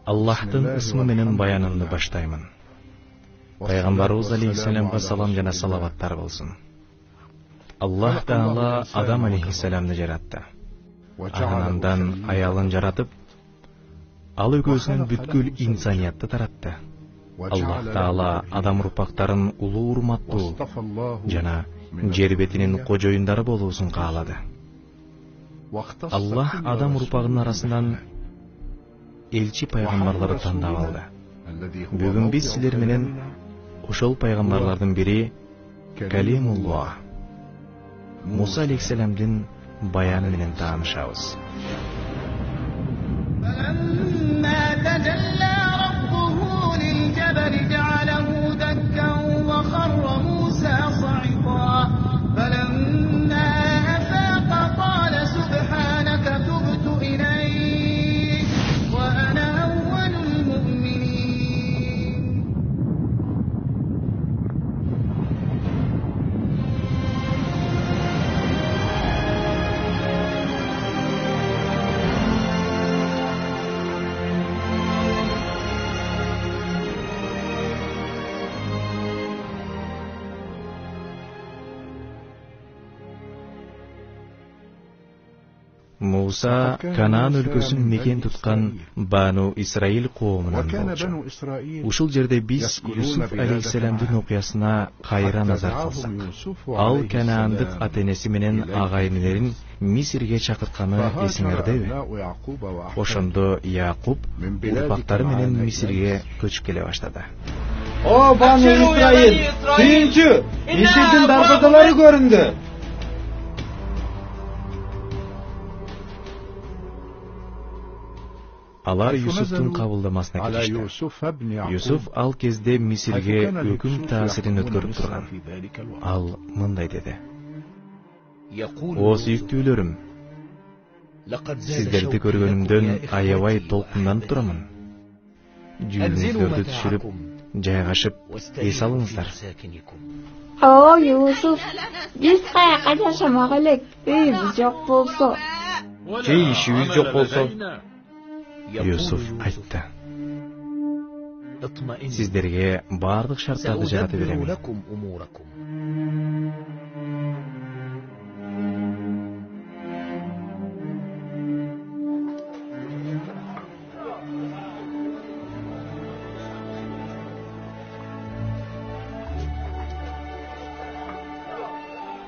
Аллахтын ысмы менен баянымды баштаймын. Пайгамбарыбыз алейхиссаламга салам жана салаваттар болсун. Аллах Таала Адам алейхиссаламды жаратты. Андан аялын жаратып, ал экөөсүнөн бүткүл инсаниятты таратты. Аллах Таала Адам урпактарын улуу урматтуу жана жер бетинин кожоюндары болуусун каалады. Аллах Адам урпагынын арасынан элчи пайгамбарларды тандап алды. Бүгүн биз силер менен ошол пайгамбарлардын бири Калимуллах Муса алейхиссаламдын баяны менен таанышабыз. Муса Канаан өлкөсүн мекен туткан Бану Исраил коомунан болчу. Ушул жерде биз Юсуф алейхиссаламдын окуясына кайра назар кылсак, ал Канаандык ата-энеси менен агайындарын Мисирге чакыртканы эсиңердеби? Ошондо Якуб урпактары менен Мисирге көчүп келе баштады. О, Бану Исраил, түйүнчү, Мисирдин дарбазалары көрүндү. Алар Юсуфтун кабылдамасына келишти. Юсуф ал кезде Мисирге өкүм таасирин өткөрүп турган. Ал мындай деди: О сүйүктүүлөрүм, сиздерди көргөнүмдөн аябай толкунданып турамын. Жүйүңүздөрдү түшүрүп, жайгашып, эс алыңыздар. О Юсуф, биз каяка жашамак элек, үйүбүз жок болсо. Же ишибиз жок болсо? Юсуф айтты: Сиздерге бардык шарттарды жаратып берем.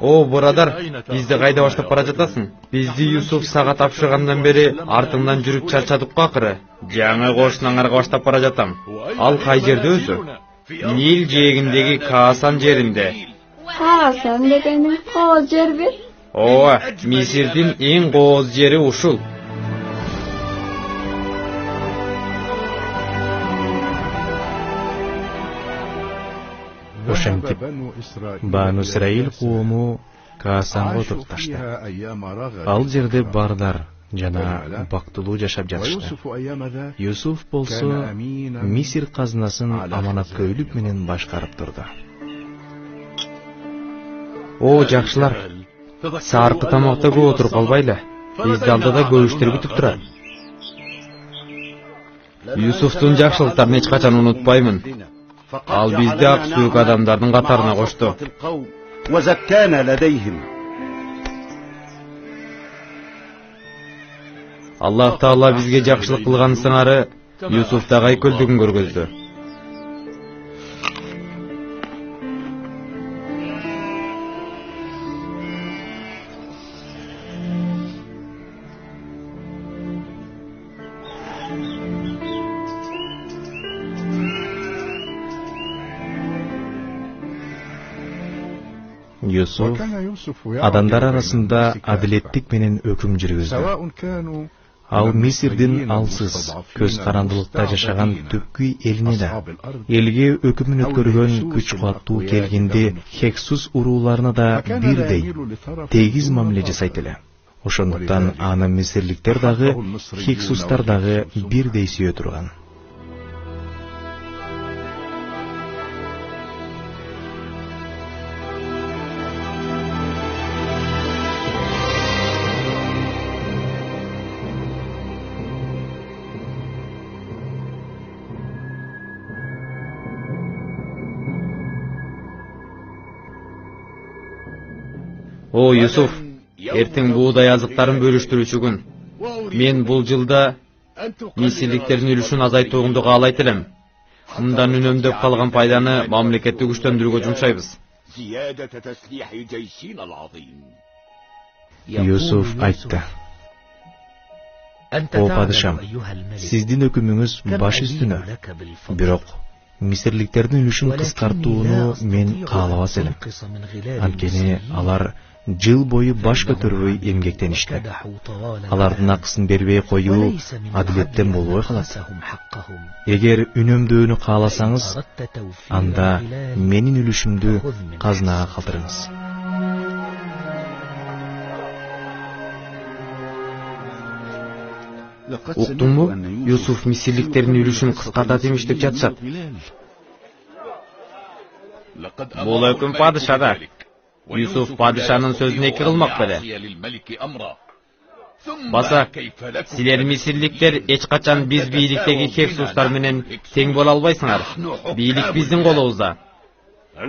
О, бурадар, бизди кайда баштап бара жатасың? Бизди Юсуф сага тапшыргандан бери артыңдан жүрүп чарчадык го акыры. Жаңы кошунаңарга баштап бара жатам. Ал кай жерде өзү? Нил жээгиндеги Каасан жеринде. Каасан дегенин кооз жерби? Ооба, Мисирдин эң кооз жери ушул. Ошентип Бану Исраил коому Каасанга отурупташты. Ал жерде бардар жана бактылуу жашап жатышты. Юсуф болсо Мисир казынасын аманаткөйлүк менен башкарып турду. О, жакшылар, саркы тамакта көп отуруп калбайлы. Бизди алдыда көбүштөр күтүп турат. Юсуфтун жакшылыктарын эч качан унутпаймын. Ал бизди ак сүйүк адамдардын катарына кошту. Аллах Таала бизге жакшылык кылган сыңары Юсуфта кайкөлдүгүн көргөздү. Юсуф адамдар арасында адилеттик менен өкүм жүргүздү. Ал Мисирдин алсыз, көз карандылыкта жашаган түпкү элине да, элге өкүмүн өткөргөн күч кубаттуу келгенде Хексус урууларына да бирдей тегиз мамиле жасайт эле. Ошондуктан аны мисирликтер дагы, Хексустар дагы бирдей сүйө турган. О, Юсуф, эртең буудай азыктарын бөлүштүрүүчү күн. Мен бул жылда мисирликтердин үлүшүн азайтууну каалайт элем. Мындан үнөмдөп калган пайданы мамлекетти күчтөндүрүүгө жумшайбыз. Юсуф айтты: О падышам, сиздин өкүмүңүз баш үстүнө. Бирок мисирликтердин үлүшүн кыскартууну мен каалабас элем. Анткени алар жыл бою баш көтөрбөй эмгектеништи. Алардын акысын бербей коюу адилеттен болбой калат. Эгер үнөмдүүнү кааласаңыз, анда менин үлүшүмдү казынага калтырыңыз. Уктуңбу? Юсуф мисирликтердин үлүшүн кыскартат имиш деп жатышат. Бул өкүм падышада. Юсуф падышанын сөзүн эки кылмак беле. Баса, силер мисирликтер эч качан биз бийликтеги кефсустар менен тең боло албайсыңар. Бийлик биздин колубузда.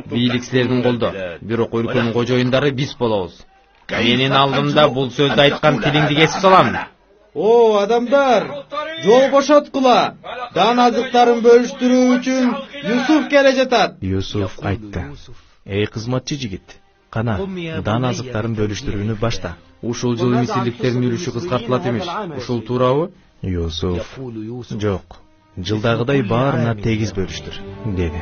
Бийлик силердин колдо. Бирок өлкөнүн кожоюндары биз болобуз. Менин алдымда бул сөздү айткан тилиңди кесип салам. О, адамдар, жол бошоткула. Дан азыктарын бөлүштүрүү үчүн Юсуф келе жатат. Юсуф айтты: Эй кызматчы жигит, кана, дан азыктарын бөлүштүрүүнү башта. Ушул жылы мисирликтердин үлүшү кыскартылат эмиш. Ушул туурабы? Юсуф: Жок, жылдагыдай баарына тегиз бөлүштүр, деди.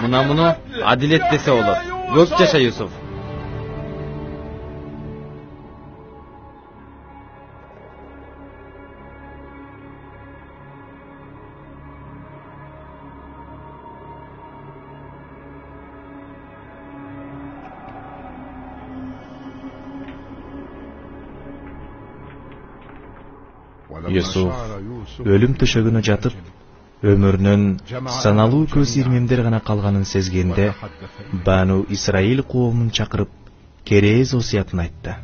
Муну адилет десе болот. Көп жаша, Юсуф. Юсуф өлүм төшөгүнө жатып, өмүрүнөн саналуу көз ирмемдер гана калганын сезгенде, Бану Исраил коомун чакырып, керез осуятын айтты.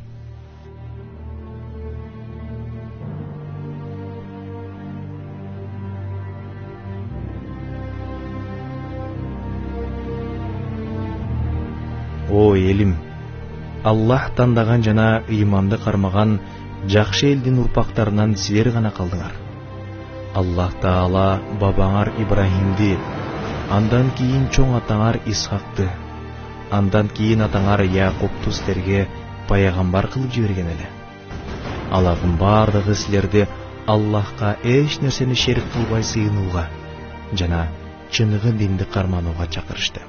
О элим, Аллах тандаган жана ыйманды кармаган жакшы элдин урпактарынан силер гана калдыңар. Аллах Таала бабаңар Ибрахимди, андан кийин чоң атаңар Исхакты, андан кийин атаңар Якубту силерге пайгамбар кылып жиберген эле. Алардын бардыгы силерди Аллахка эч нерсени шерик кылбай сыйынууга жана чыныгы динди карманууга чакырышты.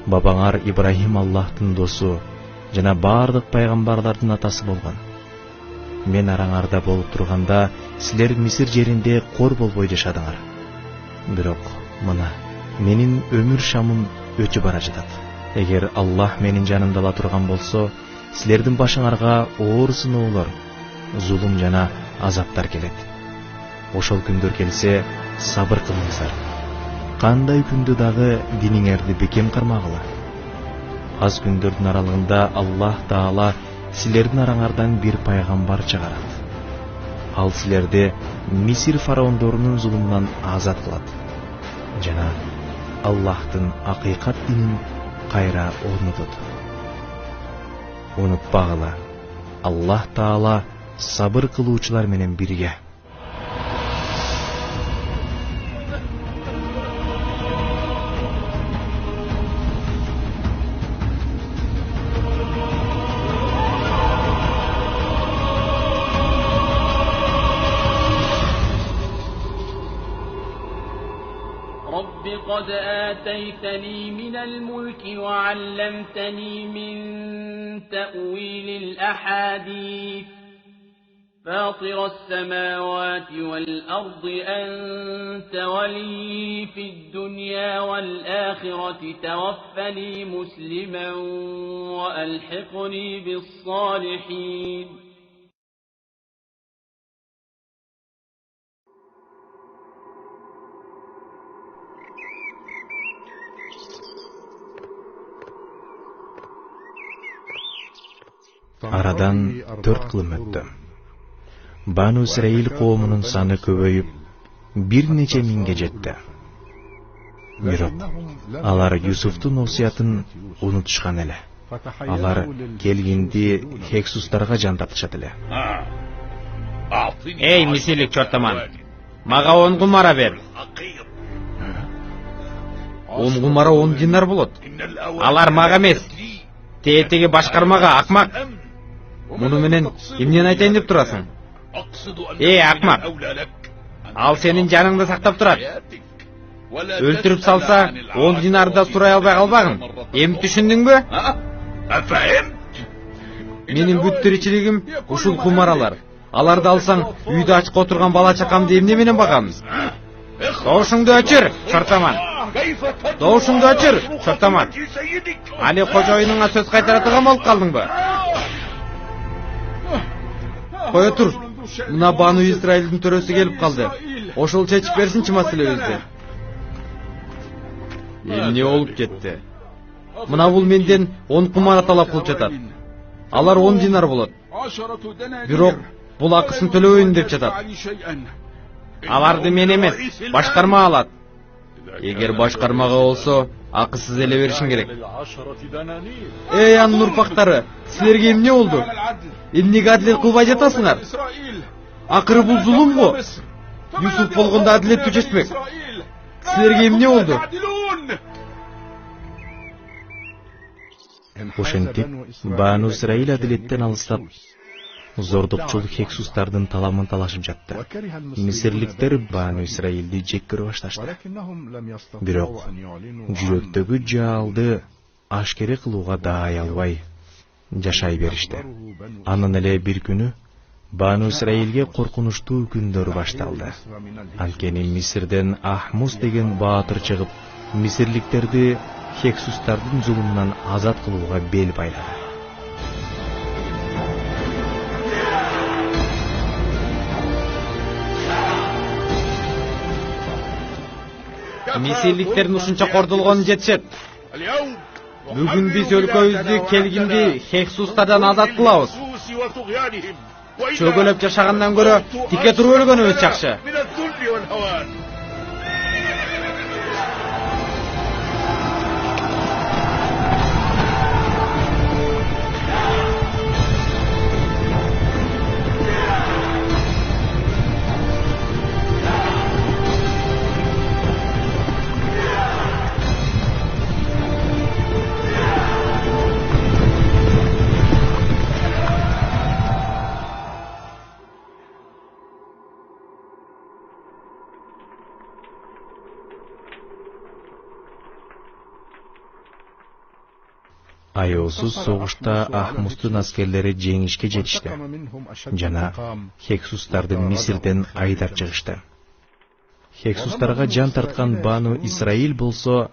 Бабаңар Ибрахим Аллахтын досу жана бардык пайгамбарлардын атасы болгон. Мен араңарда болуп турганда, силер Мисир жеринде кор болбой жашадыңар. Бирок мына менин өмүр шамым өчүп бара жатат. Эгер Аллах менин жанымда ала турган болсо, силердин башыңарга оор сыноолор, зулум жана азаптар келет. Ошол күндөр келсе, сабыр кылыңыздар. Кандай күндө дагы диниңерди бекем кармагыла. Аз күндөрдүн аралыгында Аллах Таала силердин араңардан бир пайгамбар чыгарат. Ал силерди Мисир фараондорунун зулумунан азат кылат жана Аллахтын акыйкат динин кайра орнотот. Унутпагыла, Аллах Таала сабыр кылуучулар менен бирге. قد آتيتني من الملك وعلمتني من تأويل الأحاديث فاطر السماوات والأرض أنت ولي في الدنيا والآخرة توفني مسلما وألحقني بالصالحين. Арадан 4 кылым өттү. Бану Исраил коомунун саны көбөйүп, бир нече миңге жетти. Бирок алар Юсуфтун осуятын унутушкан эле. Алар келгинде Хексустарга жан тартышат эле. Эй, мисирлик чортаман, мага 10 кумара бер. 10 кумара 10 динар болот. Алар мага эмес, тетеги башкармага, акмак. Муну менен эмнени айтайын деп турасың? Эй, акмак, ал сенин жаныңды сактап турат. Өлтүрүп салса, 10 динарды сурай албай калбагын. Эми түшүндүңбү? Менин бүт тиричилигим ушул кумаралар. Аларды алсаң, үйдө ачык отурган бала чакамды эмне менен багам? Добушуңду өчүр, чортаман. Добушуңду өчүр, чортаман. Али кожоюнуңа сөз кайтара турган болуп калдыңбы? Кое тур. Мына Бану Израилдин төрөсү келип калды. Ошол чечип берсинчи маселебизди. Эмне болуп кетти? Мына бул менден 10 кумара талап кылып жатат. Алар 10 динар болот. Бирок бул акысын төлөбөйүн деп жатат. Аларды мен эмес, башкарма алат. Эгер башкармага болсо, акысыз эле беришиң керек. Эй, анын урпактары, силерге эмне болду? Эмнеге адилет кылбай жатасыңар? Акыры бул зулум го. Юсуф болгондо адилеттүү чечмек. Силерге эмне болду? Ошентип, Бану Исраил адилеттен алыстап, зордукчул Хексустардын таламын талашып жатты. Мисирликтер Бану Исраилди жек көрө башташты. Бирок жүрөктөгү жаалды ашкере кылууга даай албай жашай беришти. Анын эле бир күнү Бану Исраилге коркунучтуу күндөр башталды. Анткени Мисирден Ахмус деген баатыр чыгып, мисирликтерди Хексустардын зулумунан азат кылууга бел байлады. Мисирликтердин ушунча кордолгонун жетишет. Бүгүн биз өлкөбүздү келгинди Хексустардан азат кылабыз. Чөгөлөп жашагандан көрө тике туруп өлгөнүбүз жакшы. Аеосуз согушта Ахмустун аскерлери жеңишке жетишти жана Хексустарды Мисирден айдап чыгышты. Хексустарга жан тарткан Бану Исраил болсо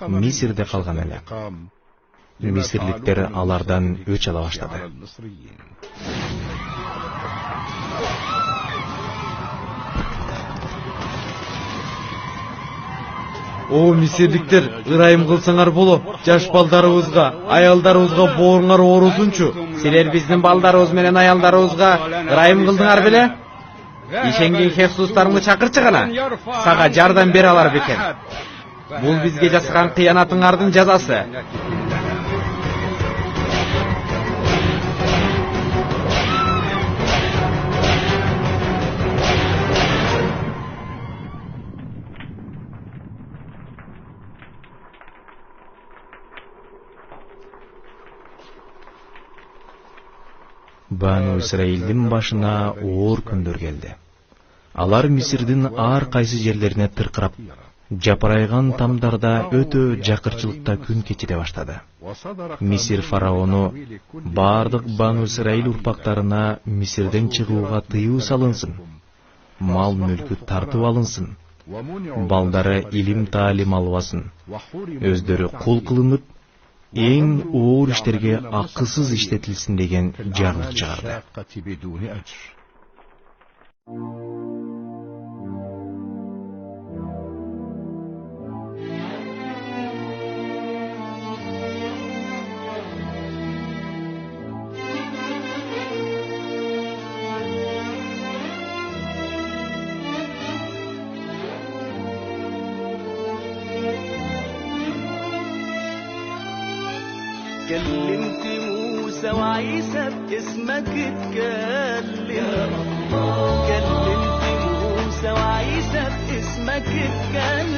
Мисирде калган эле. Мисирликтер алардан өч ала баштады. О, мисирликтер, ырайым кылсаңар боло. Жаш балдарыбызга, аялдарыбызга бооруңар оорусунчу. Силер биздин балдарыбыз менен аялдарыбызга ырайым кылдыңар беле? Ишенген Хексустарыңды чакырчы гана. Сага жардам бере алар бекен. Бул бизге жасаган кыянатыңардын жазасы. Бану Исраилдин башына оор күндөр келди. Алар Мисирдин ар кайсы жерлерине тыркырап, жапырайган тамдарда өтө жакырчылыкта күн кечире баштады. Мисир фараону бардык Бану Исраил урпактарына Мисирден чыгууга тыюу салынсын, мал мүлкү тартып алынсын, балдары илим таалим албасын, өздөрү кул кылынып, эң оор иштерге акысыз иштетилсин деген жарлык чыгарды. كلمت موسى وعيسى باسمك اتكلم كلمت موسى وعيسى باسمك اتكلم